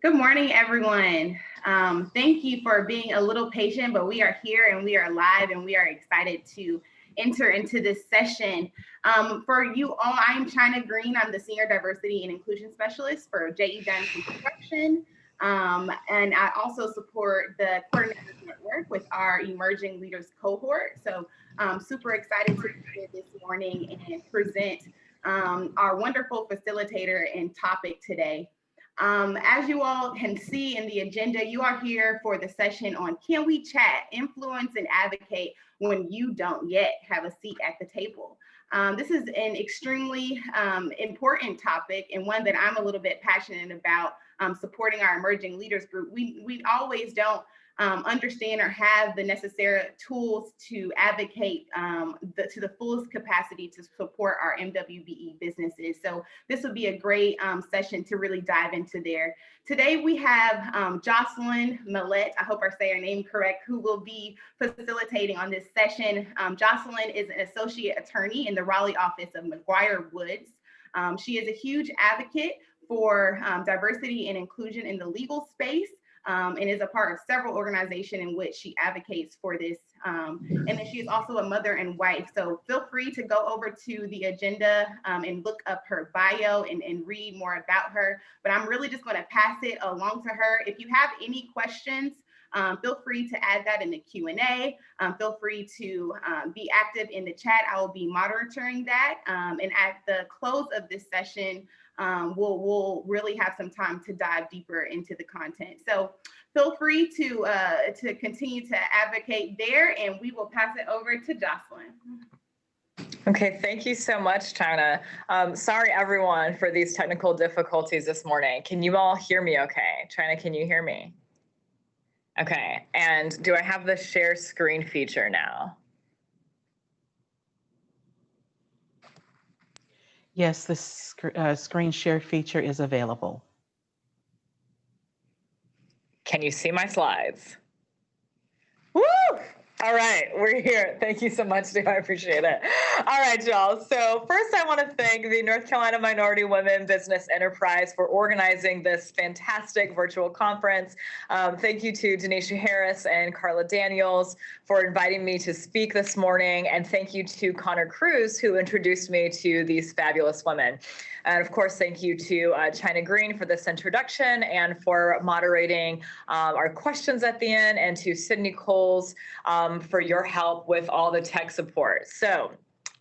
Good morning, everyone. Thank you for being a little patient, but we are here and we are live and we are excited to enter into this session. For you all, I'm China Green. I'm the Senior Diversity and Inclusion Specialist for J.E. Dunn Construction. And I also support the Coordinators Network with our Emerging Leaders cohort. So I'm super excited to be here this morning and present our wonderful facilitator and topic today. As you all can see in the agenda, you are here for the session on Can We Chat, Influence and Advocate When You Don't Yet Have a Seat at the Table. This is an extremely important topic and one that I'm a little bit passionate about supporting our emerging leaders group. We always don't understand or have the necessary tools to advocate to the fullest capacity to support our MWBE businesses. So this would be a great session to really dive into there. Today we have Jocelyn Millette, I hope I say her name correct, who will be facilitating on this session. Jocelyn is an associate attorney in the Raleigh office of McGuire Woods. She is a huge advocate for diversity and inclusion in the legal space. And is a part of several organizations in which she advocates for this. And then she is also a mother and wife. So feel free to go over to the agenda and look up her bio and read more about her. But I'm really just going to pass it along to her. If you have any questions, feel free to add that in the Q&A. Feel free to be active in the chat. I will be monitoring that. And at the close of this session, we'll really have some time to dive deeper into the content. So feel free to continue to advocate there, and we will pass it over to Jocelyn. Okay, thank you so much, China. Sorry, everyone, for these technical difficulties this morning. Can you all hear me okay? China, can you hear me? Okay, and do I have the share screen feature now? Yes, the screen share feature is available. Can you see my slides? Woo! All right, we're here. Thank you so much, Dave. I appreciate it. All right, y'all. So first, I want to thank the North Carolina Minority Women Business Enterprise for organizing this fantastic virtual conference. Thank you to Denisha Harris and Carla Daniels for inviting me to speak this morning. And thank you to Connor Cruz, who introduced me to these fabulous women. And of course, thank you to China Green for this introduction and for moderating our questions at the end, and to Sydney Coles for your help with all the tech support. So,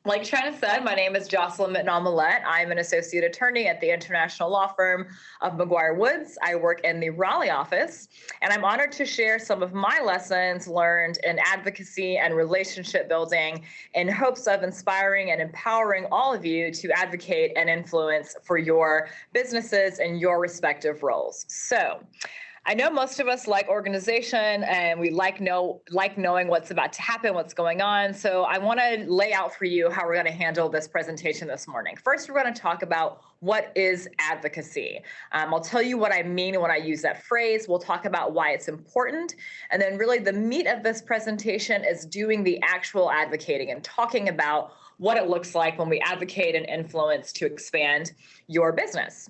like China said, my name is Jocelyn Mittenall-Millette. I'm an associate attorney at the international law firm of McGuire Woods. I work in the Raleigh office, and I'm honored to share some of my lessons learned in advocacy and relationship building in hopes of inspiring and empowering all of you to advocate and influence for your businesses and your respective roles. So, I know most of us like organization, and we like knowing what's about to happen, what's going on. So I want to lay out for you how we're going to handle this presentation this morning. First, we're going to talk about what is advocacy. I'll tell you what I mean when I use that phrase. We'll talk about why it's important. And then really the meat of this presentation is doing the actual advocating and talking about what it looks like when we advocate and influence to expand your business.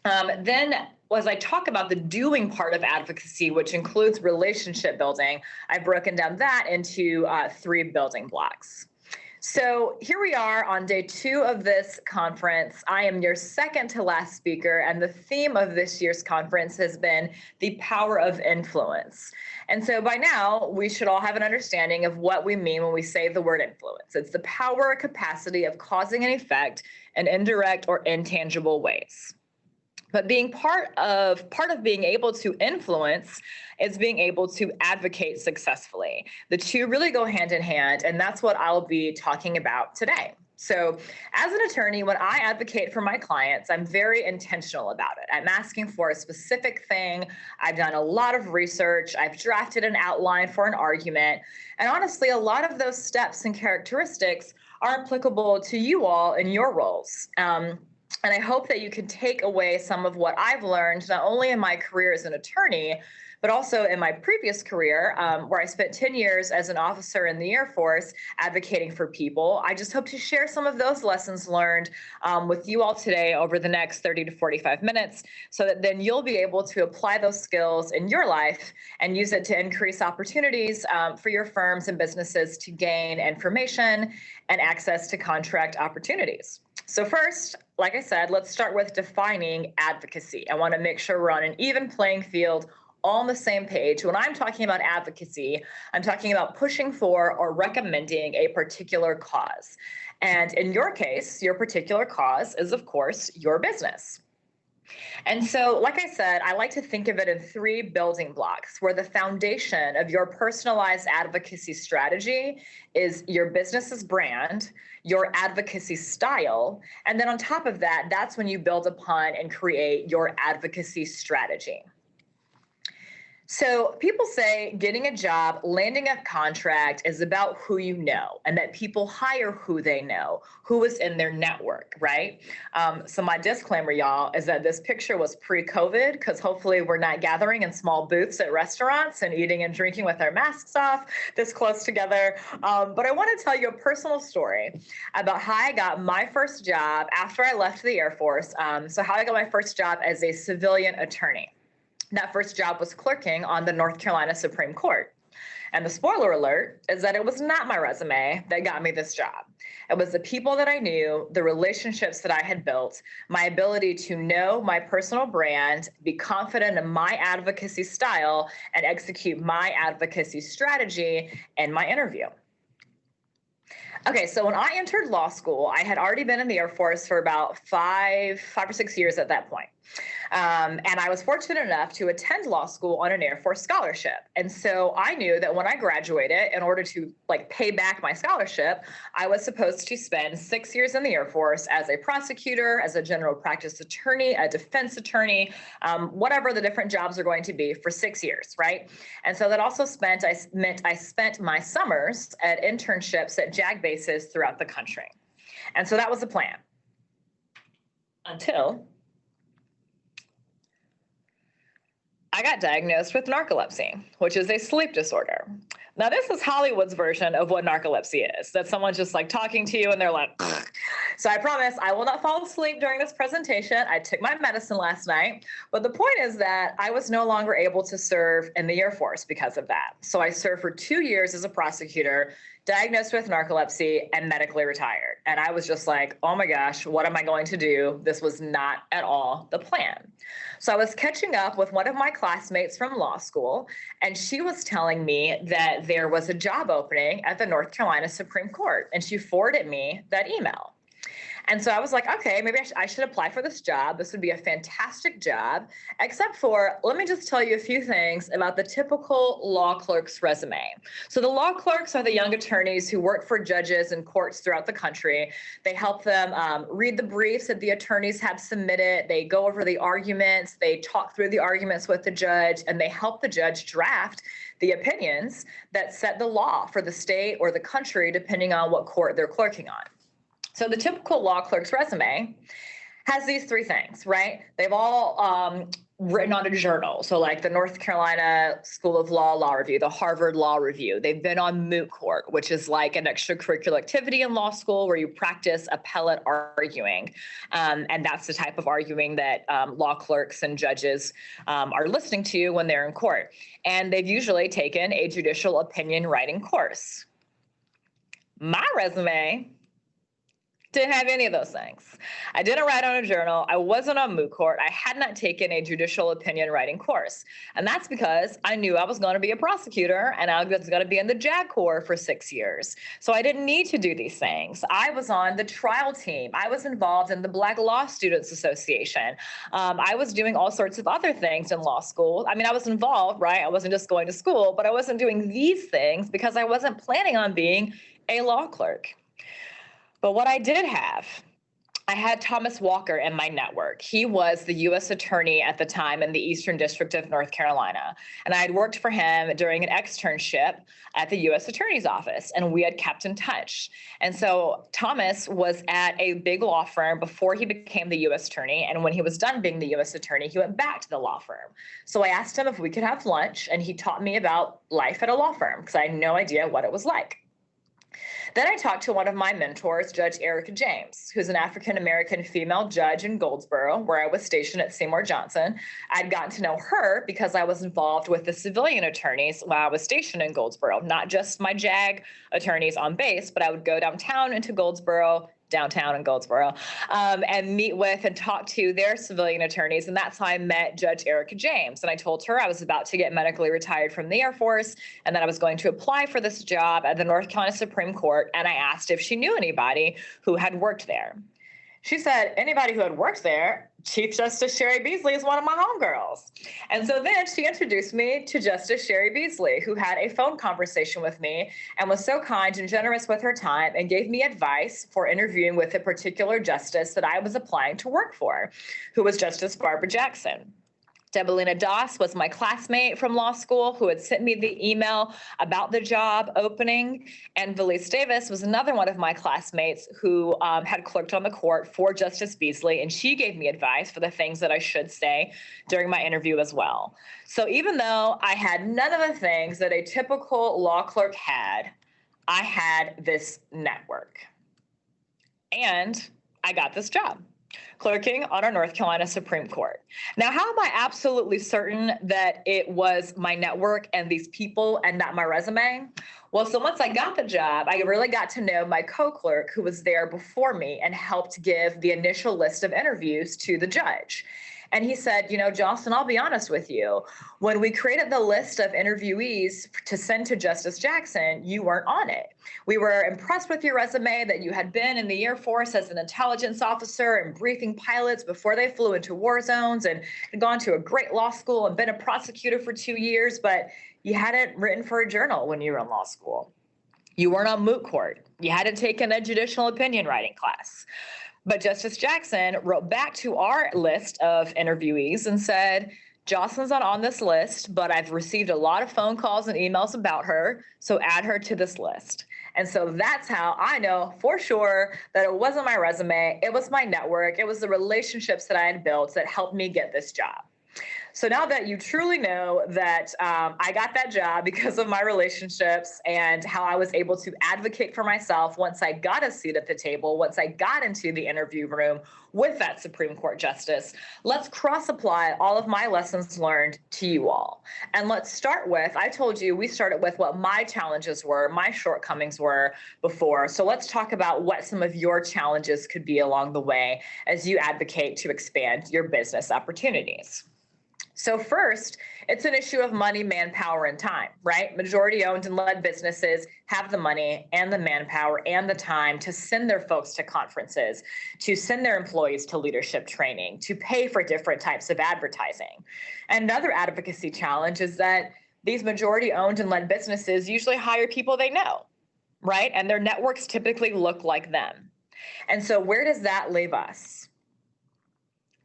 Then, as I talk about the doing part of advocacy, which includes relationship building, I've broken down that into 3 building blocks. So here we are on day 2 of this conference. I am your second to last speaker, and the theme of this year's conference has been the power of influence. And so by now, we should all have an understanding of what we mean when we say the word influence. It's the power or capacity of causing an effect in indirect or intangible ways. But being part of being able to influence is being able to advocate successfully. The two really go hand in hand, and that's what I'll be talking about today. So as an attorney, when I advocate for my clients, I'm very intentional about it. I'm asking for a specific thing. I've done a lot of research. I've drafted an outline for an argument. And honestly, a lot of those steps and characteristics are applicable to you all in your roles. And I hope that you can take away some of what I've learned, not only in my career as an attorney, but also in my previous career, where I spent 10 years as an officer in the Air Force advocating for people. I just hope to share some of those lessons learned with you all today over the next 30 to 45 minutes, so that then you'll be able to apply those skills in your life and use it to increase opportunities for your firms and businesses to gain information and access to contract opportunities. So first, like I said, let's start with defining advocacy. I want to make sure we're on an even playing field, all on the same page. When I'm talking about advocacy, I'm talking about pushing for or recommending a particular cause. And in your case, your particular cause is, of course, your business. And so, like I said, I like to think of it in 3 building blocks, where the foundation of your personalized advocacy strategy is your business's brand, your advocacy style, and then on top of that, that's when you build upon and create your advocacy strategy. So people say getting a job, landing a contract is about who you know, and that people hire who they know, who is in their network, right? So my disclaimer, y'all, is that this picture was pre-COVID, because hopefully we're not gathering in small booths at restaurants and eating and drinking with our masks off this close together. But I want to tell you a personal story about how I got my first job after I left the Air Force. So how I got my first job as a civilian attorney. That first job was clerking on the North Carolina Supreme Court. And the spoiler alert is that it was not my resume that got me this job. It was the people that I knew, the relationships that I had built, my ability to know my personal brand, be confident in my advocacy style, and execute my advocacy strategy in my interview. Okay, so when I entered law school, I had already been in the Air Force for about five or 6 years at that point. And I was fortunate enough to attend law school on an Air Force scholarship. And so I knew that when I graduated, in order to pay back my scholarship, I was supposed to spend 6 years in the Air Force as a prosecutor, as a general practice attorney, a defense attorney, whatever the different jobs are going to be for 6 years, right? And so that also meant I spent my summers at internships at JAG bases throughout the country. And so that was the plan. Until I got diagnosed with narcolepsy, which is a sleep disorder. Now, this is Hollywood's version of what narcolepsy is, that someone's just like talking to you and they're like, ugh. So I promise I will not fall asleep during this presentation. I took my medicine last night, but the point is that I was no longer able to serve in the Air Force because of that. So I served for 2 years as a prosecutor, diagnosed with narcolepsy, and medically retired. And I was just like, oh my gosh, what am I going to do? This was not at all the plan. So I was catching up with one of my classmates from law school, and she was telling me that there was a job opening at the North Carolina Supreme Court, and she forwarded me that email. And so I was like, okay, maybe I should apply for this job. This would be a fantastic job, except for, let me just tell you a few things about the typical law clerk's resume. So the law clerks are the young attorneys who work for judges and courts throughout the country. They help them read the briefs that the attorneys have submitted. They go over the arguments. They talk through the arguments with the judge, and they help the judge draft the opinions that set the law for the state or the country, depending on what court they're clerking on. So the typical law clerk's resume has these three things, right? They've all written on a journal. So like the North Carolina School of Law Review, the Harvard Law Review. They've been on moot court, which is like an extracurricular activity in law school where you practice appellate arguing. And that's the type of arguing that law clerks and judges are listening to when they're in court. And they've usually taken a judicial opinion writing course. My resume didn't have any of those things. I didn't write on a journal. I wasn't on moot court. I had not taken a judicial opinion writing course. And that's because I knew I was going to be a prosecutor and I was going to be in the JAG Corps for 6 years. So I didn't need to do these things. I was on the trial team. I was involved in the Black Law Students Association. I was doing all sorts of other things in law school. I mean, I was involved, right? I wasn't just going to school, but I wasn't doing these things because I wasn't planning on being a law clerk. But what I did have, I had Thomas Walker in my network. He was the U.S. attorney at the time in the Eastern District of North Carolina. And I had worked for him during an externship at the U.S. Attorney's Office, and we had kept in touch. And so Thomas was at a big law firm before he became the U.S. attorney. And when he was done being the U.S. attorney, he went back to the law firm. So I asked him if we could have lunch, and he taught me about life at a law firm because I had no idea what it was like. Then I talked to one of my mentors, Judge Erica James, who's an African-American female judge in Goldsboro, where I was stationed at Seymour Johnson. I'd gotten to know her because I was involved with the civilian attorneys while I was stationed in Goldsboro, not just my JAG attorneys on base, but I would go downtown into Goldsboro, downtown in Goldsboro, and meet with and talk to their civilian attorneys. And that's how I met Judge Erica James. And I told her I was about to get medically retired from the Air Force and that I was going to apply for this job at the North Carolina Supreme Court. And I asked if she knew anybody who had worked there. She said, anybody who had worked there, Chief Justice Sherry Beasley is one of my homegirls. And so then she introduced me to Justice Sherry Beasley, who had a phone conversation with me and was so kind and generous with her time and gave me advice for interviewing with a particular justice that I was applying to work for, who was Justice Barbara Jackson. Debelina Doss was my classmate from law school who had sent me the email about the job opening. And Valise Davis was another one of my classmates who had clerked on the court for Justice Beasley. And she gave me advice for the things that I should say during my interview as well. So even though I had none of the things that a typical law clerk had, I had this network. And I got this job, clerking on our North Carolina Supreme Court. Now, how am I absolutely certain that it was my network and these people and not my resume? Well, so once I got the job, I really got to know my co-clerk who was there before me and helped give the initial list of interviews to the judge. And he said, you know, Jocelyn, I'll be honest with you. When we created the list of interviewees to send to Justice Jackson, you weren't on it. We were impressed with your resume that you had been in the Air Force as an intelligence officer and briefing pilots before they flew into war zones and had gone to a great law school and been a prosecutor for 2 years, but you hadn't written for a journal when you were in law school. You weren't on moot court. You hadn't taken a judicial opinion writing class. But Justice Jackson wrote back to our list of interviewees and said, Jocelyn's not on this list, but I've received a lot of phone calls and emails about her, so add her to this list. And so that's how I know for sure that it wasn't my resume, it was my network, it was the relationships that I had built that helped me get this job. So now that you truly know that I got that job because of my relationships and how I was able to advocate for myself once I got a seat at the table, once I got into the interview room with that Supreme Court justice, let's cross-apply all of my lessons learned to you all. And let's start with, I told you we started with what my challenges were, my shortcomings were before. So let's talk about what some of your challenges could be along the way as you advocate to expand your business opportunities. So first, it's an issue of money, manpower, and time, right? Majority owned and led businesses have the money and the manpower and the time to send their folks to conferences, to send their employees to leadership training, to pay for different types of advertising. And another advocacy challenge is that these majority owned and led businesses usually hire people they know, right? And their networks typically look like them. And so where does that leave us?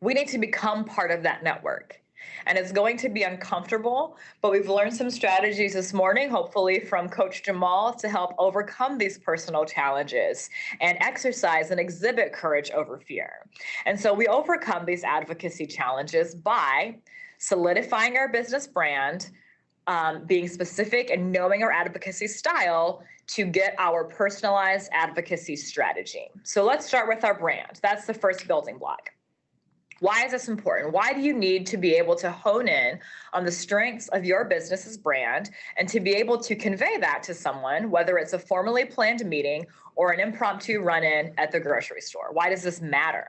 We need to become part of that network. And it's going to be uncomfortable, but we've learned some strategies this morning, hopefully from Coach Jamal, to help overcome these personal challenges and exercise and exhibit courage over fear. And so we overcome these advocacy challenges by solidifying our business brand, being specific and knowing our advocacy style to get our personalized advocacy strategy. So let's start with our brand. That's the first building block. Why is this important? Why do you need to be able to hone in on the strengths of your business's brand and to be able to convey that to someone, whether it's a formally planned meeting or an impromptu run-in at the grocery store? Why does this matter?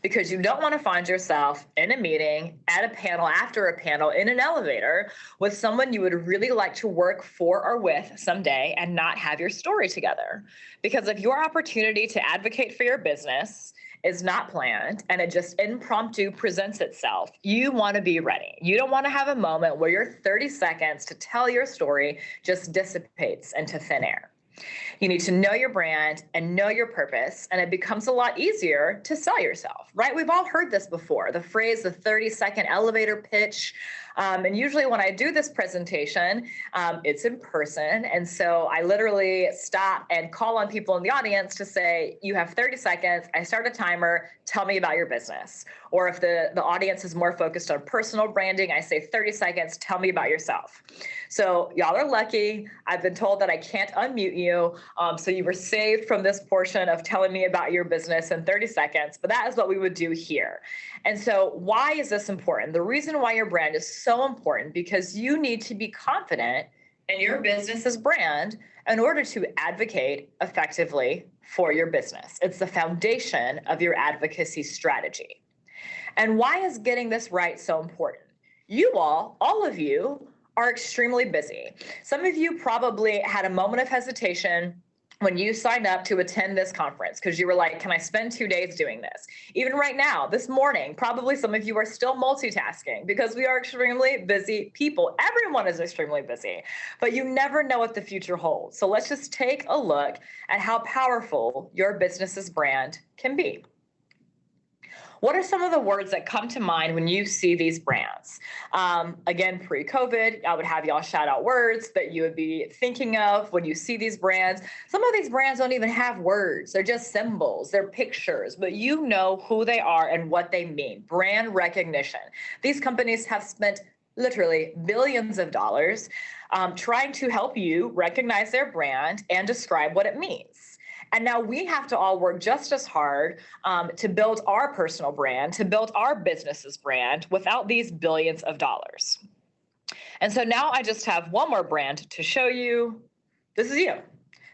Because you don't want to find yourself in a meeting, at a panel, after a panel, in an elevator with someone you would really like to work for or with someday and not have your story together. Because if your opportunity to advocate for your business is not planned and it just impromptu presents itself, you want to be ready. You don't want to have a moment where your 30 seconds to tell your story just dissipates into thin air. You need to know your brand and know your purpose, and it becomes a lot easier to sell yourself, right? We've all heard this before, the phrase, the 30-second elevator pitch. And usually when I do this presentation, it's in person. And so I literally stop and call on people in the audience to say, you have 30 seconds. I start a timer. Tell me about your business. Or if the audience is more focused on personal branding, I say 30 seconds. Tell me about yourself. So y'all are lucky. I've been told that I can't unmute you. So you were saved from this portion of telling me about your business in 30 seconds. But that is what we would do here. And so why is this important? The reason why your brand is so important because you need to be confident in your business's brand in order to advocate effectively for your business. It's the foundation of your advocacy strategy. And why is getting this right so important? You all of you are extremely busy. Some of you probably had a moment of hesitation when you signed up to attend this conference because you were like, can I spend 2 days doing this? Even right now, this morning, probably some of you are still multitasking because we are extremely busy people. Everyone is extremely busy, but you never know what the future holds. So let's just take a look at how powerful your business's brand can be. What are some of the words that come to mind when you see these brands? Again, pre-COVID, I would have y'all shout out words that you would be thinking of when you see these brands. Some of these brands don't even have words. They're just symbols, they're pictures, but you know who they are and what they mean. Brand recognition. These companies have spent literally billions of dollars trying to help you recognize their brand and describe what it means. And now we have to all work just as hard to build our personal brand, to build our business's brand without these billions of dollars. And so now I just have one more brand to show you. This is you.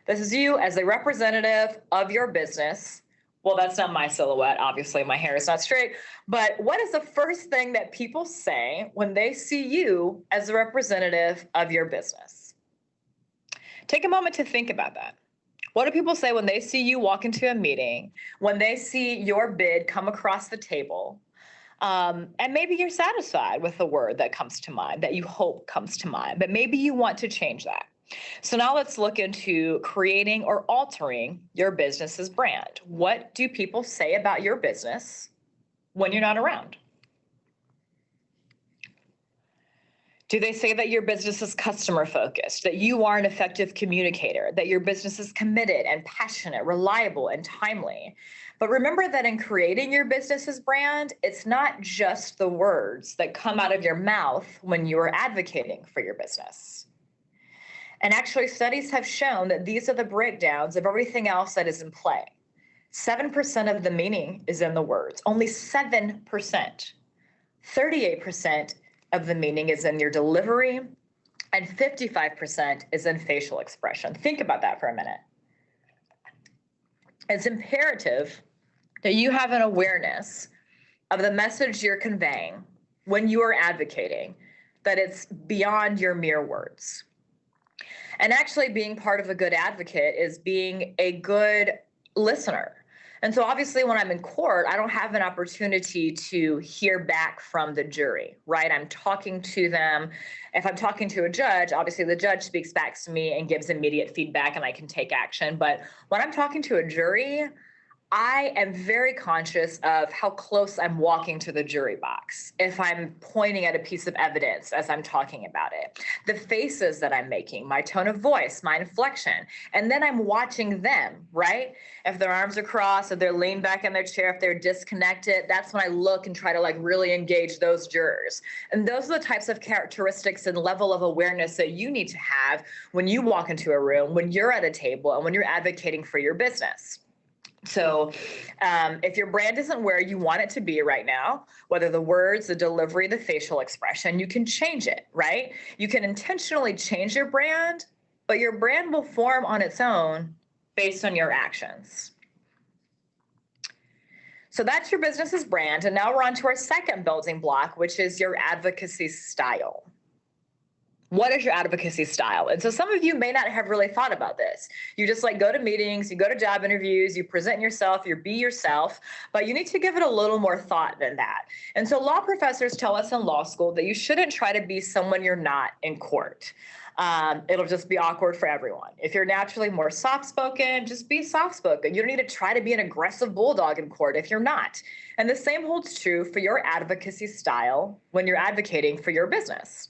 This is you as a representative of your business. Well, that's not my silhouette. Obviously, my hair is not straight. But what is the first thing that people say when they see you as a representative of your business? Take a moment to think about that. What do people say when they see you walk into a meeting, when they see your bid come across the table, and maybe you're satisfied with the word that comes to mind, that you hope comes to mind, but maybe you want to change that. So now let's look into creating or altering your business's brand. What do people say about your business when you're not around? Do they say that your business is customer focused, that you are an effective communicator, that your business is committed and passionate, reliable and timely? But remember that in creating your business's brand, it's not just the words that come out of your mouth when you are advocating for your business. And actually, studies have shown that these are the breakdowns of everything else that is in play. 7% of the meaning is in the words, only 7%. 38% of the meaning is in your delivery, and 55% is in facial expression. Think about that for a minute. It's imperative that you have an awareness of the message you're conveying when you are advocating, that it's beyond your mere words. And actually, being part of a good advocate is being a good listener. And so obviously when I'm in court, I don't have an opportunity to hear back from the jury, right? I'm talking to them. If I'm talking to a judge, obviously the judge speaks back to me and gives immediate feedback and I can take action. But when I'm talking to a jury, I am very conscious of how close I'm walking to the jury box. If I'm pointing at a piece of evidence as I'm talking about it, the faces that I'm making, my tone of voice, my inflection, and then I'm watching them, right? If their arms are crossed, if they're leaned back in their chair, if they're disconnected, that's when I look and try to really engage those jurors. And those are the types of characteristics and level of awareness that you need to have when you walk into a room, when you're at a table, and when you're advocating for your business. So if your brand isn't where you want it to be right now, whether the words, the delivery, the facial expression, you can change it, right? You can intentionally change your brand, but your brand will form on its own based on your actions. So that's your business's brand. And now we're on to our second building block, which is your advocacy style. What is your advocacy style? And so some of you may not have really thought about this. You just go to meetings, you go to job interviews, you present yourself, you be yourself, but you need to give it a little more thought than that. And so law professors tell us in law school that you shouldn't try to be someone you're not in court. It'll just be awkward for everyone. If you're naturally more soft-spoken, just be soft-spoken. You don't need to try to be an aggressive bulldog in court if you're not. And the same holds true for your advocacy style when you're advocating for your business.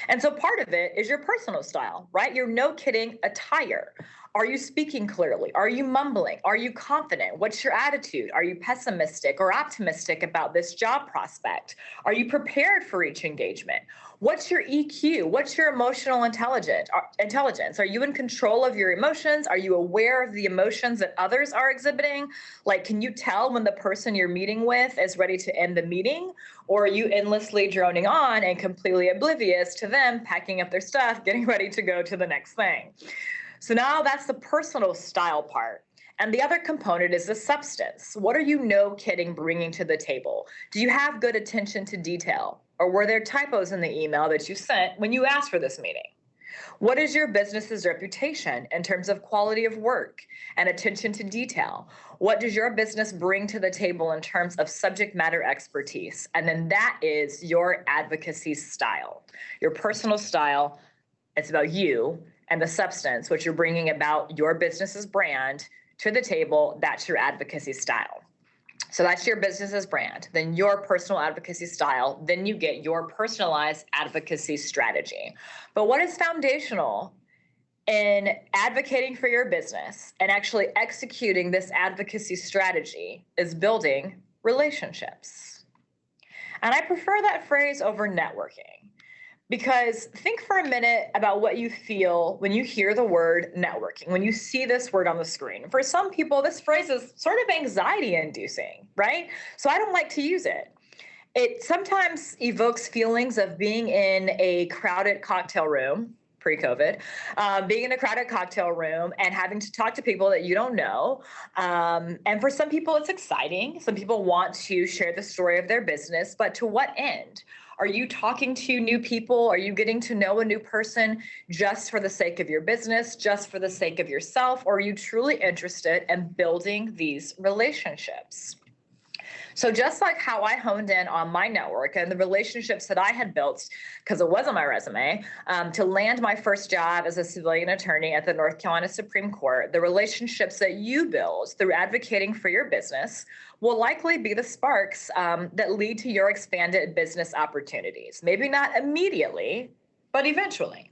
And so part of it is your personal style, right? Your no kidding attire. Are you speaking clearly? Are you mumbling? Are you confident? What's your attitude? Are you pessimistic or optimistic about this job prospect? Are you prepared for each engagement? What's your EQ? What's your emotional intelligence? Are you in control of your emotions? Are you aware of the emotions that others are exhibiting? Can you tell when the person you're meeting with is ready to end the meeting? Or are you endlessly droning on and completely oblivious to them packing up their stuff, getting ready to go to the next thing? So now that's the personal style part. And the other component is the substance. What are you no kidding bringing to the table? Do you have good attention to detail? Or were there typos in the email that you sent when you asked for this meeting? What is your business's reputation in terms of quality of work and attention to detail? What does your business bring to the table in terms of subject matter expertise? And then that is your advocacy style, your personal style. It's about you and the substance, which you're bringing about your business's brand to the table. That's your advocacy style. So that's your business's brand, then your personal advocacy style, then you get your personalized advocacy strategy. But what is foundational in advocating for your business and actually executing this advocacy strategy is building relationships. And I prefer that phrase over networking. Because think for a minute about what you feel when you hear the word networking, when you see this word on the screen. For some people, this phrase is sort of anxiety inducing, right? So I don't like to use it. It sometimes evokes feelings of being in a crowded cocktail room, pre-COVID, being in a crowded cocktail room and having to talk to people that you don't know. And for some people, it's exciting. Some people want to share the story of their business, but to what end? Are you talking to new people? Are you getting to know a new person just for the sake of your business, just for the sake of yourself? Or are you truly interested in building these relationships? So just like how I honed in on my network and the relationships that I had built, because it was on my resume, to land my first job as a civilian attorney at the North Carolina Supreme Court, the relationships that you build through advocating for your business will likely be the sparks that lead to your expanded business opportunities. Maybe not immediately, but eventually.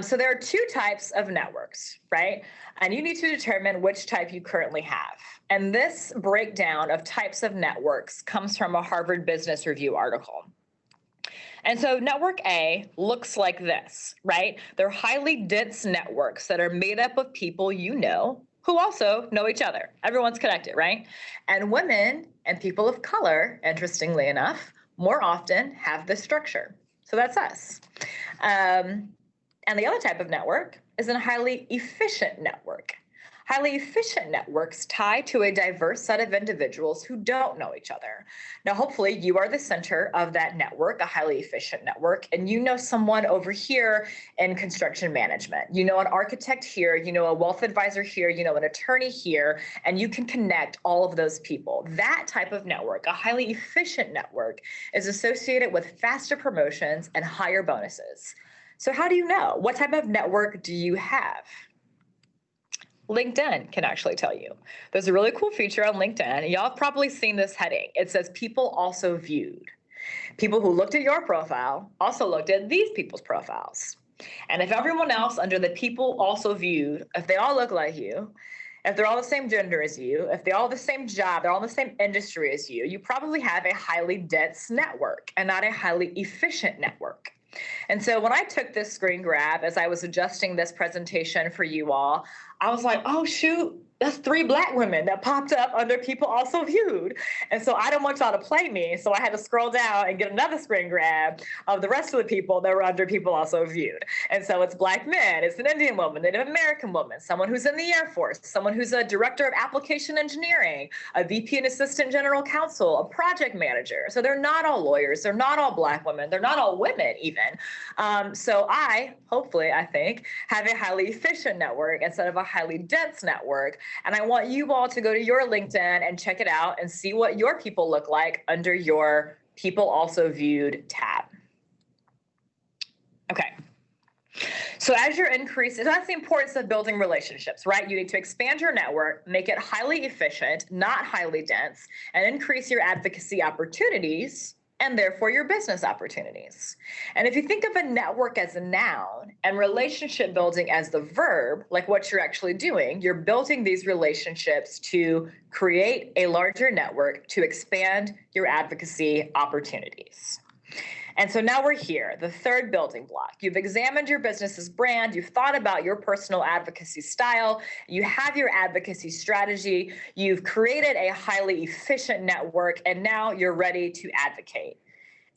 So there are two types of networks, right? And you need to determine which type you currently have. And this breakdown of types of networks comes from a Harvard Business Review article. And so network A looks like this, right? They're highly dense networks that are made up of people you know who also know each other. Everyone's connected, right? And women and people of color, interestingly enough, more often have this structure. So that's us. And the other type of network is a highly efficient network. Highly efficient networks tie to a diverse set of individuals who don't know each other. Now, hopefully you are the center of that network, a highly efficient network, and you know someone over here in construction management. You know an architect here, you know a wealth advisor here, you know an attorney here, and you can connect all of those people. That type of network, a highly efficient network, is associated with faster promotions and higher bonuses. So how do you know? What type of network do you have? LinkedIn can actually tell you. There's a really cool feature on LinkedIn. Y'all have probably seen this heading. It says people also viewed. People who looked at your profile also looked at these people's profiles. And if everyone else under the people also viewed, if they all look like you, if they're all the same gender as you, if they all have the same job, they're all in the same industry as you probably have a highly dense network and not a highly efficient network. And so when I took this screen grab, as I was adjusting this presentation for you all, I was like, oh, shoot, that's 3 Black women that popped up under people also viewed. And so I didn't want y'all to play me. So I had to scroll down and get another screen grab of the rest of the people that were under people also viewed. And so it's Black men, it's an Indian woman, Native American woman, someone who's in the Air Force, someone who's a director of application engineering, a VP and assistant general counsel, a project manager. So they're not all lawyers. They're not all Black women. They're not all women even. So I, hopefully, I think, have a highly efficient network instead of a highly dense network. And I want you all to go to your LinkedIn and check it out and see what your people look like under your People Also Viewed tab. Okay. So as you're increasing, that's the importance of building relationships, right? You need to expand your network, make it highly efficient, not highly dense, and increase your advocacy opportunities and therefore your business opportunities. And if you think of a network as a noun and relationship building as the verb, like what you're actually doing, you're building these relationships to create a larger network to expand your advocacy opportunities. And so now we're here, the third building block. You've examined your business's brand, you've thought about your personal advocacy style, you have your advocacy strategy, you've created a highly efficient network, and now you're ready to advocate.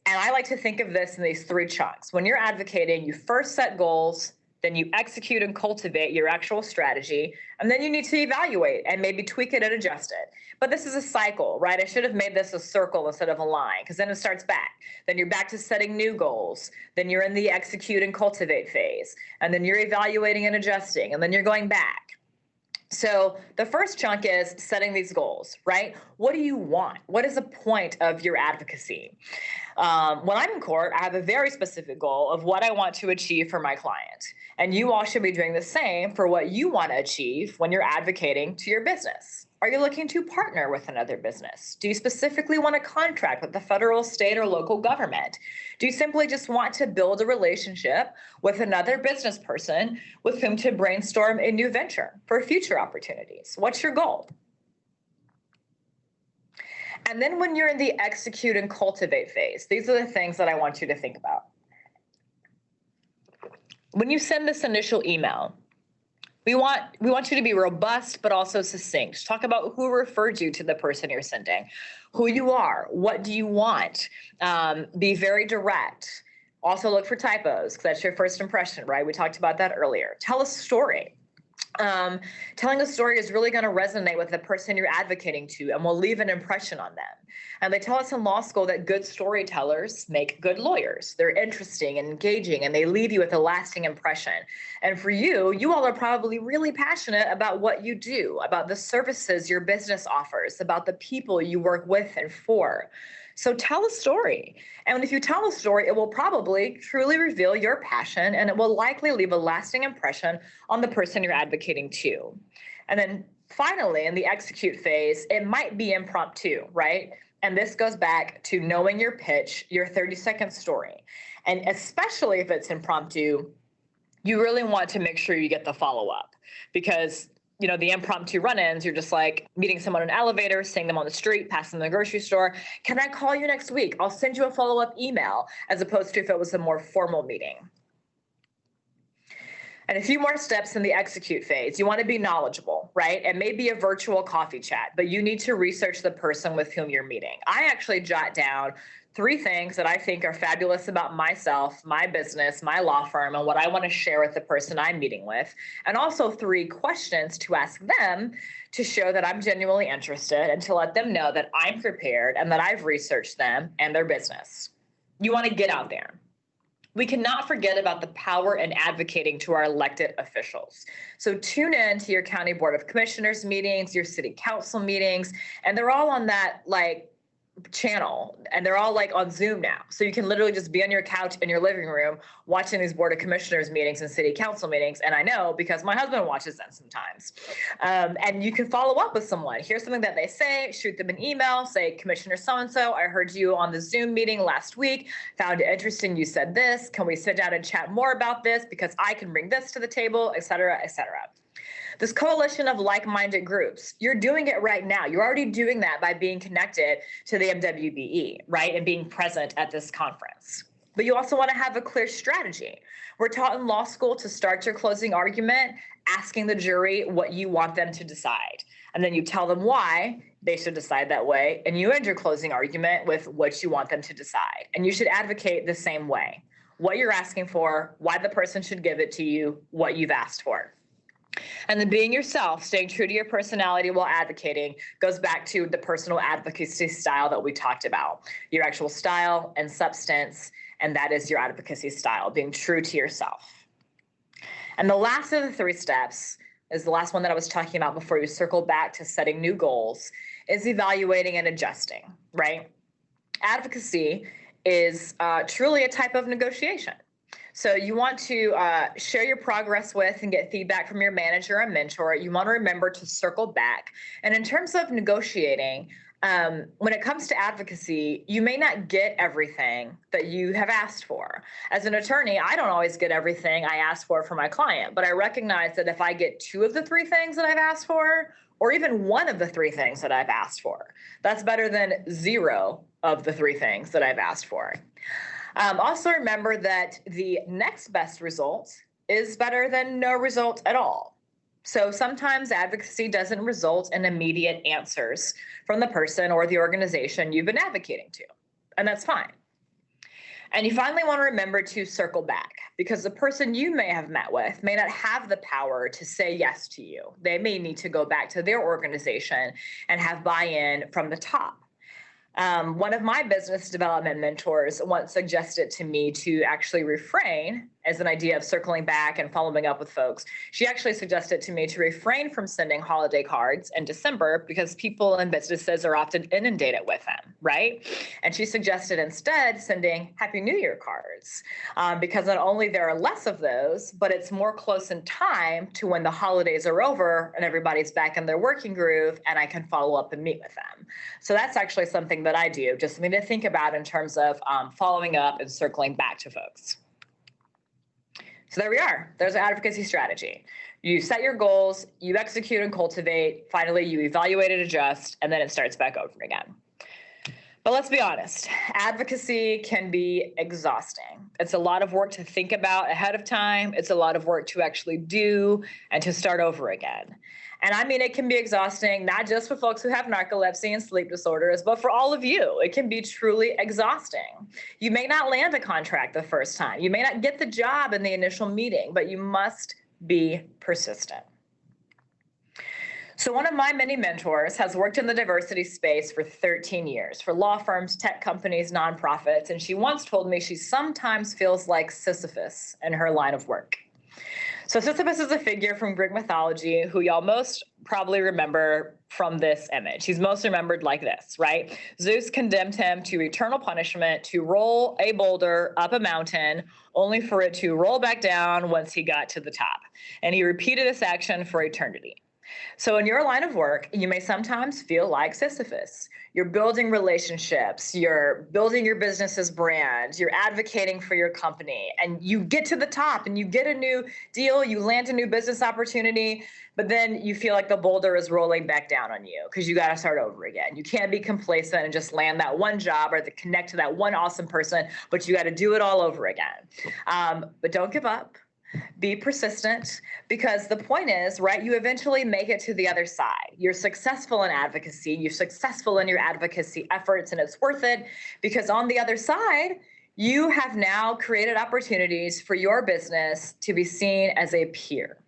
And I like to think of this in these 3 chunks. When you're advocating, you first set goals, then you execute and cultivate your actual strategy, and then you need to evaluate and maybe tweak it and adjust it. But this is a cycle, right? I should have made this a circle instead of a line, because then it starts back. Then you're back to setting new goals. Then you're in the execute and cultivate phase. And then you're evaluating and adjusting, and then you're going back. So the first chunk is setting these goals, right? What do you want? What is the point of your advocacy? When I'm in court, I have a very specific goal of what I want to achieve for my client. And you all should be doing the same for what you want to achieve when you're advocating to your business. Are you looking to partner with another business? Do you specifically want to contract with the federal, state, or local government? Do you simply just want to build a relationship with another business person with whom to brainstorm a new venture for future opportunities? What's your goal? And then when you're in the execute and cultivate phase, these are the things that I want you to think about. When you send this initial email, we want you to be robust, but also succinct. Talk about who referred you to the person you're sending, who you are, what do you want. Be very direct. Also look for typos, because that's your first impression, right? We talked about that earlier. Tell a story. Telling a story is really going to resonate with the person you're advocating to and will leave an impression on them. And they tell us in law school that good storytellers make good lawyers. They're interesting and engaging, and they leave you with a lasting impression. And for you, you all are probably really passionate about what you do, about the services your business offers, about the people you work with and for. So tell a story. And if you tell a story, it will probably truly reveal your passion, and it will likely leave a lasting impression on the person you're advocating to. And then finally, in the execute phase, it might be impromptu, right? And this goes back to knowing your pitch, your 30-second story. And especially if it's impromptu, you really want to make sure you get the follow-up, because the impromptu run-ins, you're just like meeting someone in an elevator, seeing them on the street, passing them in the grocery store. Can I call you next week? I'll send you a follow-up email, as opposed to if it was a more formal meeting. And a few more steps in the execute phase. You want to be knowledgeable, right? It may be a virtual coffee chat, but you need to research the person with whom you're meeting. I actually jot down 3 things that I think are fabulous about myself, my business, my law firm, and what I want to share with the person I'm meeting with. And also 3 questions to ask them to show that I'm genuinely interested and to let them know that I'm prepared and that I've researched them and their business. You want to get out there. We cannot forget about the power in advocating to our elected officials. So tune in to your county board of commissioners meetings, your city council meetings, and they're all on that channel, and they're all on Zoom now. So you can literally just be on your couch in your living room watching these board of commissioners meetings and city council meetings. And I know because my husband watches them sometimes. And you can follow up with someone. Here's something that they say, shoot them an email, say, Commissioner so-and-so, I heard you on the Zoom meeting last week, found it interesting you said this. Can we sit down and chat more about this? Because I can bring this to the table, et cetera, et cetera. This coalition of like-minded groups, you're doing it right now. You're already doing that by being connected to the MWBE, right? And being present at this conference. But you also want to have a clear strategy. We're taught in law school to start your closing argument, asking the jury what you want them to decide. And then you tell them why they should decide that way. And you end your closing argument with what you want them to decide. And you should advocate the same way. What you're asking for, why the person should give it to you, what you've asked for. And then being yourself, staying true to your personality while advocating, goes back to the personal advocacy style that we talked about, your actual style and substance, and that is your advocacy style, being true to yourself. And the last of the 3 steps is the last one that I was talking about before you circle back to setting new goals, is evaluating and adjusting, right? Advocacy is truly a type of negotiation. So you want to share your progress with and get feedback from your manager or mentor. You want to remember to circle back. And in terms of negotiating, when it comes to advocacy, you may not get everything that you have asked for. As an attorney, I don't always get everything I ask for my client, but I recognize that if I get 2 of the 3 things that I've asked for, or even 1 of the 3 things that I've asked for, that's better than 0 of the 3 things that I've asked for. Also remember that the next best result is better than no result at all. So sometimes advocacy doesn't result in immediate answers from the person or the organization you've been advocating to, and that's fine. And you finally want to remember to circle back, because the person you may have met with may not have the power to say yes to you. They may need to go back to their organization and have buy-in from the top. One of my business development mentors once suggested to me to actually refrain, as an idea of circling back and following up with folks. She actually suggested to me to refrain from sending holiday cards in December because people and businesses are often inundated with them, right? And she suggested instead sending Happy New Year cards because not only there are less of those, but it's more close in time to when the holidays are over and everybody's back in their working groove and I can follow up and meet with them. So that's actually something that I do, just something to think about in terms of following up and circling back to folks. So there we are. There's an advocacy strategy. You set your goals, you execute and cultivate, finally you evaluate and adjust, and then it starts back over again. But let's be honest, advocacy can be exhausting. It's a lot of work to think about ahead of time. It's a lot of work to actually do and to start over again. And I mean, it can be exhausting, not just for folks who have narcolepsy and sleep disorders, but for all of you. It can be truly exhausting. You may not land a contract the first time. You may not get the job in the initial meeting, but you must be persistent. So one of my many mentors has worked in the diversity space for 13 years for law firms, tech companies, nonprofits, and she once told me she sometimes feels like Sisyphus in her line of work. So Sisyphus is a figure from Greek mythology who y'all most probably remember from this image. He's most remembered like this, right? Zeus condemned him to eternal punishment to roll a boulder up a mountain, only for it to roll back down once he got to the top. And he repeated this action for eternity. So in your line of work, you may sometimes feel like Sisyphus. You're building relationships, you're building your business's brand, you're advocating for your company, and you get to the top and you get a new deal, you land a new business opportunity, but then you feel like the boulder is rolling back down on you because you got to start over again. You can't be complacent and just land that one job or connect to that one awesome person, but you got to do it all over again. But don't give up. Be persistent, because the point is, right, you eventually make it to the other side. You're successful in advocacy, you're successful in your advocacy efforts, and it's worth it because on the other side, you have now created opportunities for your business to be seen as a peer.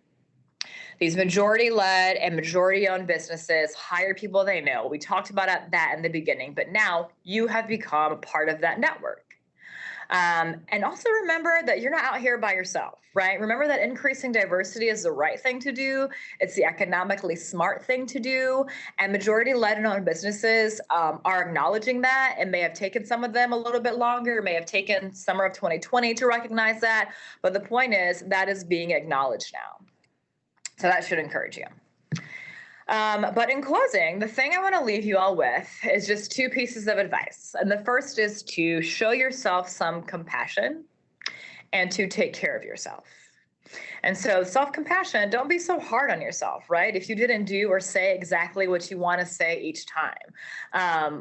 These majority-led and majority-owned businesses hire people they know. We talked about that in the beginning, but now you have become a part of that network. And also remember that you're not out here by yourself, right? Remember that increasing diversity is the right thing to do. It's the economically smart thing to do. And majority-led and owned businesses are acknowledging that. It may have taken some of them a little bit longer, may have taken summer of 2020 to recognize that. But the point is that is being acknowledged now. So that should encourage you. But in closing, the thing I want to leave you all with is just two pieces of advice. And the first is to show yourself some compassion and to take care of yourself. And so self-compassion, don't be so hard on yourself, right? If you didn't do or say exactly what you want to say each time.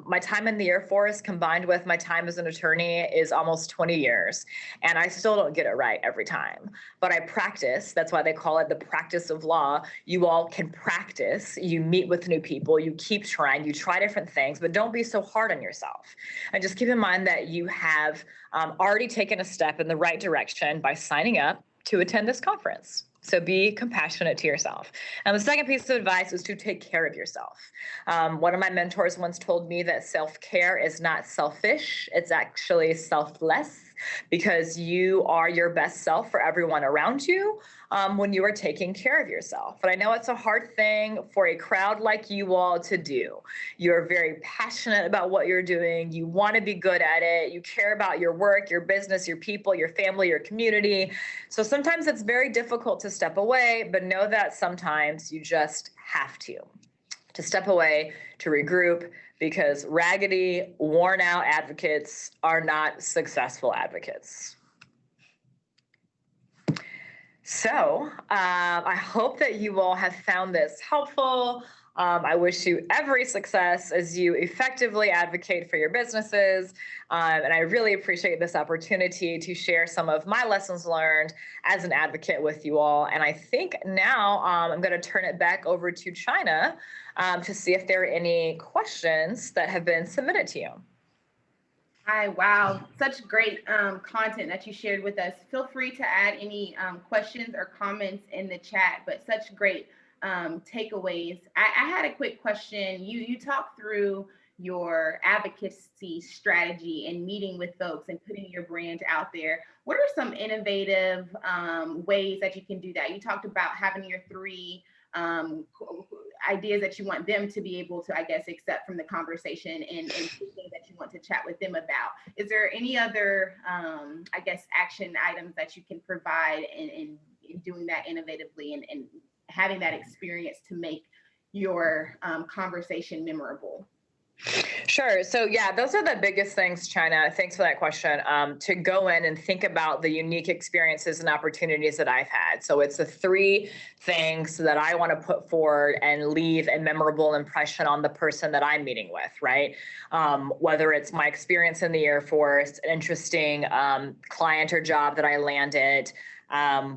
My time in the Air Force combined with my time as an attorney is almost 20 years, and I still don't get it right every time. But I practice. That's why they call it the practice of law. You all can practice. You meet with new people. You keep trying. You try different things, but don't be so hard on yourself. And just keep in mind that you have already taken a step in the right direction by signing up to attend this conference. So be compassionate to yourself. And the second piece of advice is to take care of yourself. One of my mentors once told me that self-care is not selfish, it's actually selfless, because you are your best self for everyone around you when you are taking care of yourself. But I know it's a hard thing for a crowd like you all to do. You're very passionate about what you're doing. You want to be good at it. You care about your work, your business, your people, your family, your community. So sometimes it's very difficult to step away, but know that sometimes you just have to step away, to regroup, because raggedy, worn out advocates are not successful advocates. So I hope that you all have found this helpful. I wish you every success as you effectively advocate for your businesses. And I really appreciate this opportunity to share some of my lessons learned as an advocate with you all. And I think now I'm going to turn it back over to China to see if there are any questions that have been submitted to you. Hi, wow, such great content that you shared with us. Feel free to add any questions or comments in the chat, but such great takeaways. I had a quick question. You talked through your advocacy strategy and meeting with folks and putting your brand out there. What are some innovative ways that you can do that? You talked about having your three ideas that you want them to be able to, I guess, accept from the conversation and things that you want to chat with them about. Is there any other, I guess, action items that you can provide in doing that innovatively and having that experience to make your conversation memorable? Sure. So yeah, those are the biggest things, China. Thanks for that question. To go in and think about the unique experiences and opportunities that I've had. So it's the three things that I want to put forward and leave a memorable impression on the person that I'm meeting with, right? Whether it's my experience in the Air Force, an interesting client or job that I landed,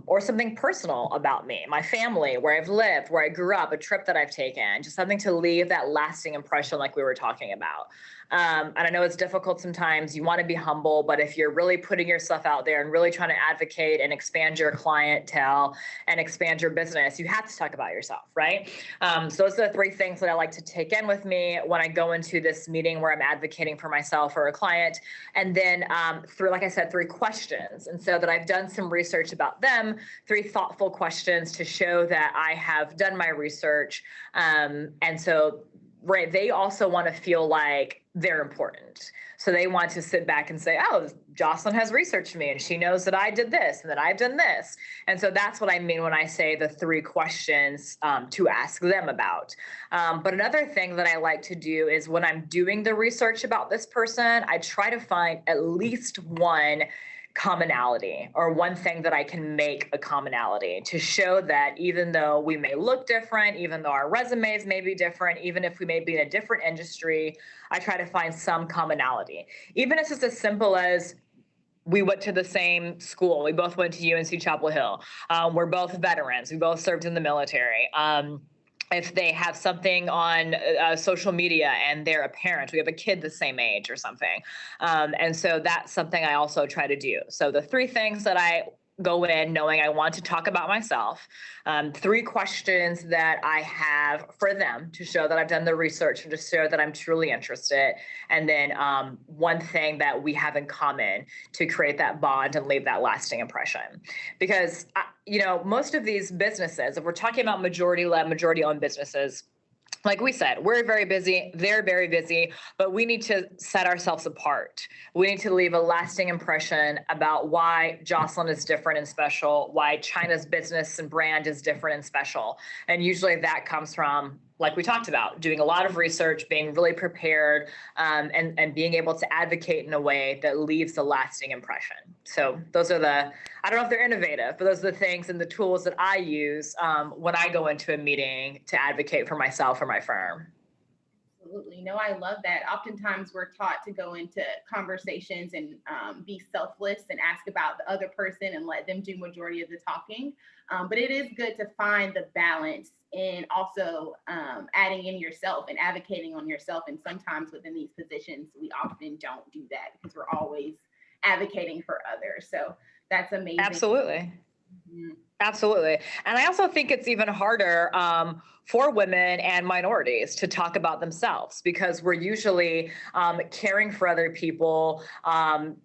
or something personal about me, my family, where I've lived, where I grew up, a trip that I've taken, just something to leave that lasting impression like we were talking about. And I know it's difficult sometimes. You want to be humble, but if you're really putting yourself out there and really trying to advocate and expand your clientele and expand your business, you have to talk about yourself, right? So those are the three things that I like to take in with me when I go into this meeting where I'm advocating for myself or a client. And then through, like I said, 3 questions. And so that I've done some research about them, 3 thoughtful questions to show that I have done my research. And so right, they also want to feel like they're important. So they want to sit back and say, oh, Jocelyn has researched me and she knows that I did this and that I've done this. And so that's what I mean when I say the 3 questions to ask them about. But another thing that I like to do is when I'm doing the research about this person, I try to find at least one commonality or one thing that I can make a commonality to show that even though we may look different, even though our resumes may be different, even if we may be in a different industry, I try to find some commonality. Even if it's just as simple as we went to the same school. We both went to UNC Chapel Hill. We're both veterans. We both served in the military. If they have something on social media and they're a parent, we have a kid the same age or something. And so that's something I also try to do. So the 3 things that I go in knowing I want to talk about myself, 3 questions that I have for them to show that I've done the research and to show that I'm truly interested, and then 1 thing that we have in common to create that bond and leave that lasting impression. Because, most of these businesses, if we're talking about majority-led, majority-owned businesses, like we said, we're very busy, they're very busy, but we need to set ourselves apart. We need to leave a lasting impression about why Jocelyn is different and special, why China's business and brand is different and special. And usually that comes from, like we talked about, doing a lot of research, being really prepared, and being able to advocate in a way that leaves a lasting impression. So those are I don't know if they're innovative, but those are the things and the tools that I use when I go into a meeting to advocate for myself or my firm. Absolutely. No, I love that. Oftentimes we're taught to go into conversations and be selfless and ask about the other person and let them do majority of the talking. But it is good to find the balance and also adding in yourself and advocating on yourself. And sometimes within these positions, we often don't do that because we're always advocating for others. So that's amazing. Absolutely. Mm-hmm. Absolutely. And I also think it's even harder for women and minorities to talk about themselves because we're usually caring for other people,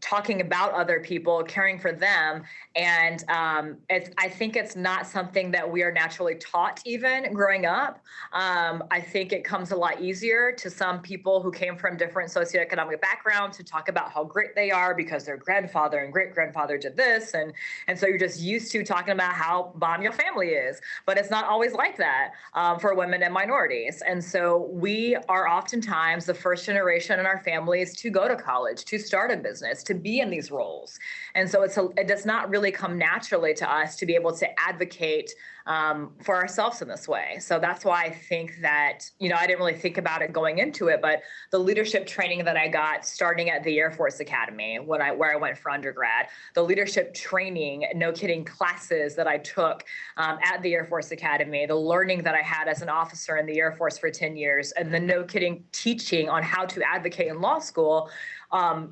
talking about other people, caring for them. And I think it's not something that we are naturally taught even growing up. I think it comes a lot easier to some people who came from different socioeconomic backgrounds to talk about how great they are because their grandfather and great-grandfather did this. And so you're just used to talking about how bomb your family is, but it's not always like that for women and minorities. And so we are oftentimes the first generation in our families to go to college, to start a business, to be in these roles. And so it does not really come naturally to us to be able to advocate for ourselves in this way. So that's why I think that, I didn't really think about it going into it, but the leadership training that I got starting at the Air Force Academy where I went for undergrad, the leadership training, no kidding, classes that I took at the Air Force Academy, the learning that I had as an officer in the Air Force for 10 years, and the no kidding teaching on how to advocate in law school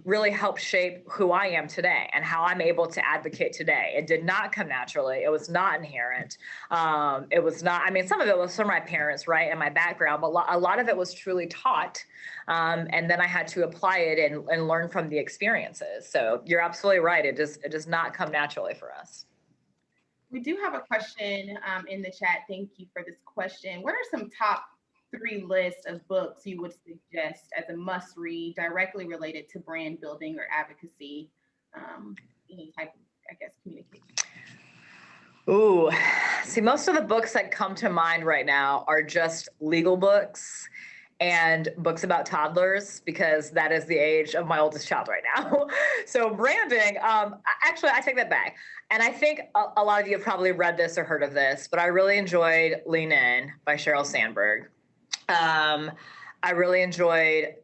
really helped shape who I am today and how I'm able to advocate today. It did not come naturally. It was not inherent. It was not, some of it was from my parents, right, and my background, but a lot of it was truly taught. And then I had to apply it and learn from the experiences. So you're absolutely right. It does not come naturally for us. We do have a question in the chat. Thank you for this question. What are some top 3 lists of books you would suggest as a must read directly related to brand building or advocacy, any type of, communication? Ooh, see, most of the books that come to mind right now are just legal books and books about toddlers, because that is the age of my oldest child right now. So branding, actually, I take that back. And I think a lot of you have probably read this or heard of this, but I really enjoyed Lean In by Sheryl Sandberg. I really enjoyed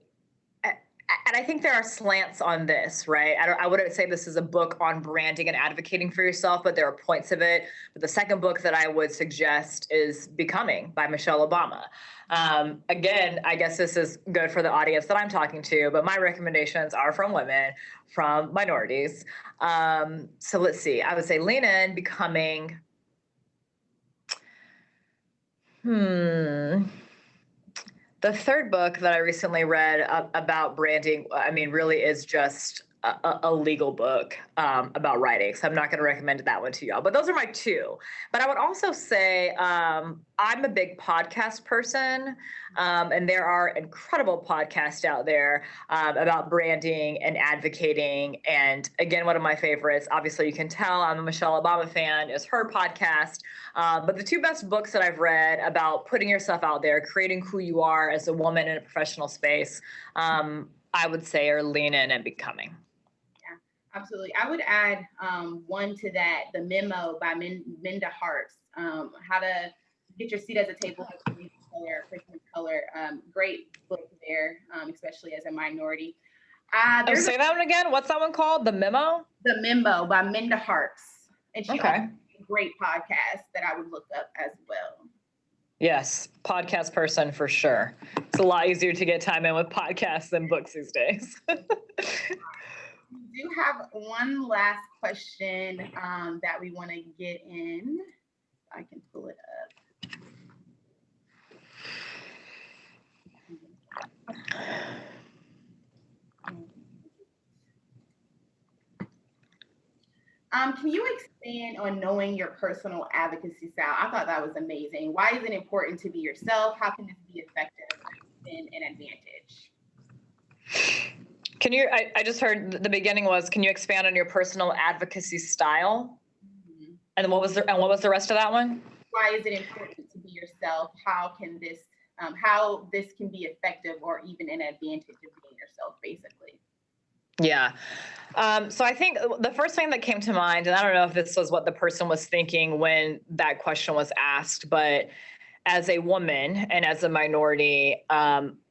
and I think there are slants on this, right? I wouldn't say this is a book on branding and advocating for yourself, but there are points of it. But the second book that I would suggest is Becoming by Michelle Obama. Again, I guess this is good for the audience that I'm talking to, but my recommendations are from women, from minorities. So let's see, I would say Lean In, Becoming. The third book that I recently read about branding, I mean, really is just a legal book about writing. So I'm not going to recommend that one to y'all, but those are my two. But I would also say I'm a big podcast person, and there are incredible podcasts out there about branding and advocating. And again, one of my favorites, obviously you can tell I'm a Michelle Obama fan, is her podcast. But the two best books that I've read about putting yourself out there, creating who you are as a woman in a professional space, I would say are Lean In and Becoming. Absolutely. I would add one to that, The Memo by Minda Harts, How to Get Your Seat at the Table as a person of color. Great book there, especially as a minority. Say that one again. What's that one called? The Memo? The Memo by Minda Harts. And she okay. has a great podcast that I would look up as well. Yes, podcast person for sure. It's a lot easier to get time in with podcasts than books these days. We do have one last question that we want to get in. I can pull it up. Can you expand on knowing your personal advocacy style? I thought that was amazing. Why is it important to be yourself? How can this be effective and an advantage? Can you, I just heard the beginning was, can you expand on your personal advocacy style? Mm-hmm. And what was the rest of that one? Why is it important to be yourself? How can this, how this can be effective or even an advantage of being yourself, basically? Yeah. So I think the first thing that came to mind, and I don't know if this was what the person was thinking when that question was asked, but as a woman and as a minority,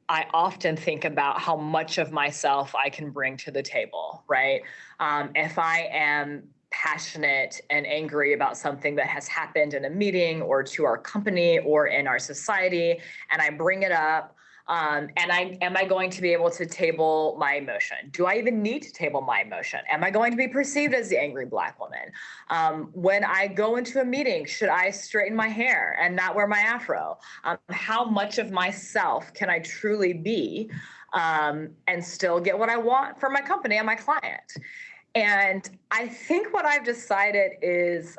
I often think about how much of myself I can bring to the table, right? If I am passionate and angry about something that has happened in a meeting or to our company or in our society, and I bring it up, am I going to be able to table my emotion? Do I even need to table my emotion? Am I going to be perceived as the angry Black woman? When I go into a meeting, should I straighten my hair and not wear my afro? How much of myself can I truly be and still get what I want from my company and my client? And I think what I've decided is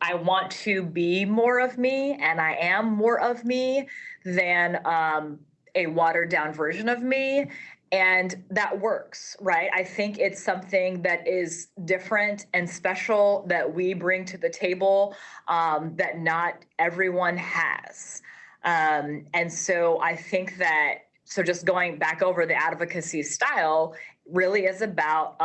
I want to be more of me, and I am more of me than a watered down version of me. And that works, right? I think it's something that is different and special that we bring to the table that not everyone has. And so I think that, so just going back over the advocacy style really is about,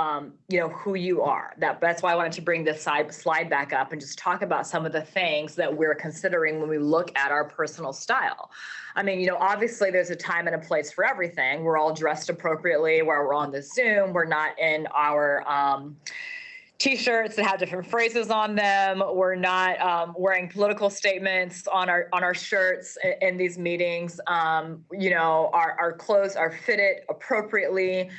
who you are. That's why I wanted to bring this slide back up and just talk about some of the things that we're considering when we look at our personal style. I mean, obviously there's a time and a place for everything. We're all dressed appropriately where we're on the Zoom. We're not in our T-shirts that have different phrases on them. We're not wearing political statements on our shirts in these meetings. Our clothes are fitted appropriately.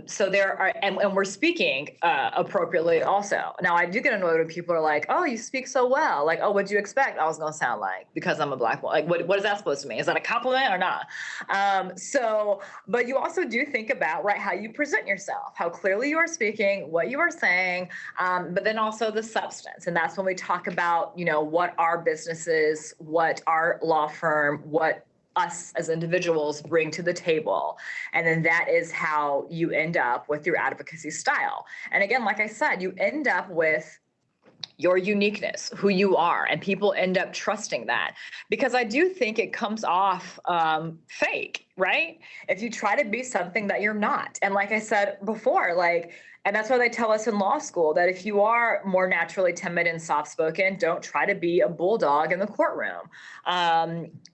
So there are, and we're speaking appropriately also. Now I do get annoyed when people are like, "Oh, you speak so well." Like, "Oh, what'd you expect I was going to sound like because I'm a Black woman?" Like, what is that supposed to mean? Is that a compliment or not? But you also do think about, right, how you present yourself, how clearly you are speaking, what you are saying, but then also the substance. And that's when we talk about, what our businesses, what our law firm, what us as individuals bring to the table. And then that is how you end up with your advocacy style. And again, like I said, you end up with your uniqueness, who you are, and people end up trusting that, because I do think it comes off fake, right? If you try to be something that you're not. And like I said before, and that's why they tell us in law school that if you are more naturally timid and soft-spoken, don't try to be a bulldog in the courtroom.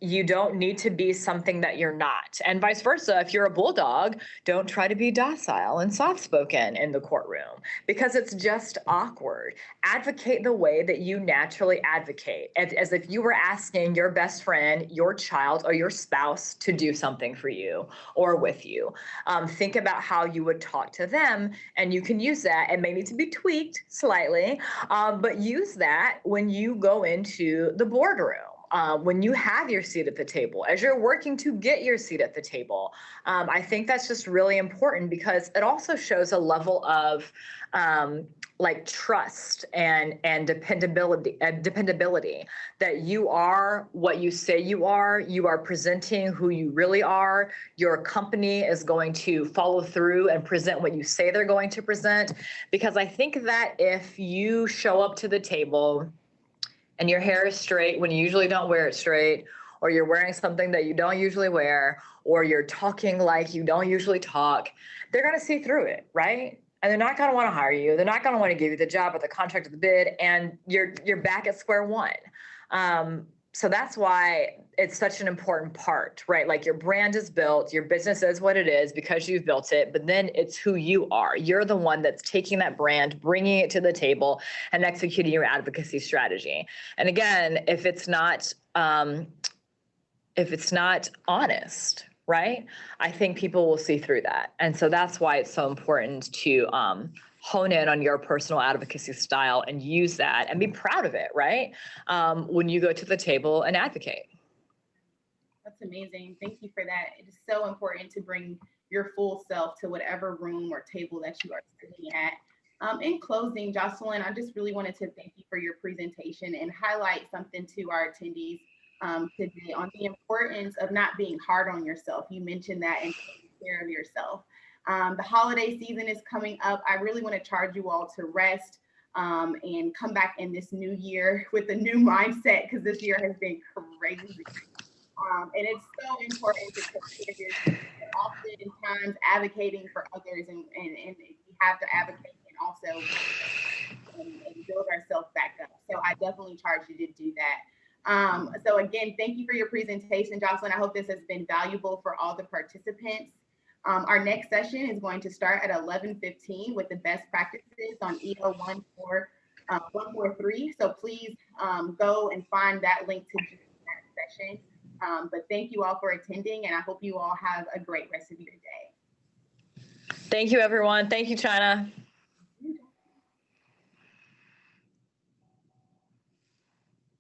You don't need to be something that you're not. And vice versa, if you're a bulldog, don't try to be docile and soft-spoken in the courtroom, because it's just awkward. Advocate the way that you naturally advocate, as if you were asking your best friend, your child, or your spouse to do something for you or with you. Think about how you would talk to them, and you can use that. It may need to be tweaked slightly, but use that when you go into the boardroom. When you have your seat at the table, as you're working to get your seat at the table. I think that's just really important, because it also shows a level of trust and dependability, that you are what you say you are presenting who you really are. Your company is going to follow through and present what you say they're going to present. Because I think that if you show up to the table and your hair is straight when you usually don't wear it straight, or you're wearing something that you don't usually wear, or you're talking like you don't usually talk, they're going to see through it, right? And they're not going to want to hire you. They're not going to want to give you the job or the contract or the bid, and you're back at square one. So that's why it's such an important part, right? Like, your brand is built, your business is what it is because you've built it, but then it's who you are. You're the one that's taking that brand, bringing it to the table, and executing your advocacy strategy. And again, if it's not honest, right? I think people will see through that. And so that's why it's so important to hone in on your personal advocacy style and use that and be proud of it, right? When you go to the table and advocate. That's amazing. Thank you for that. It is so important to bring your full self to whatever room or table that you are sitting at. In closing, Jocelyn, I just really wanted to thank you for your presentation and highlight something to our attendees today on the importance of not being hard on yourself. You mentioned that, and taking care of yourself. The holiday season is coming up. I really want to charge you all to rest and come back in this new year with a new mindset, because this year has been crazy. And it's so important to take care of yourself. Oftentimes advocating for others, and we have to advocate and also and build ourselves back up. So I definitely charge you to do that. So again, thank you for your presentation, Jocelyn. I hope this has been valuable for all the participants. Our next session is going to start at 11:15 with the best practices on EO 143. So please go and find that link to join that session. But thank you all for attending, and I hope you all have a great rest of your day. Thank you, everyone. Thank you, China.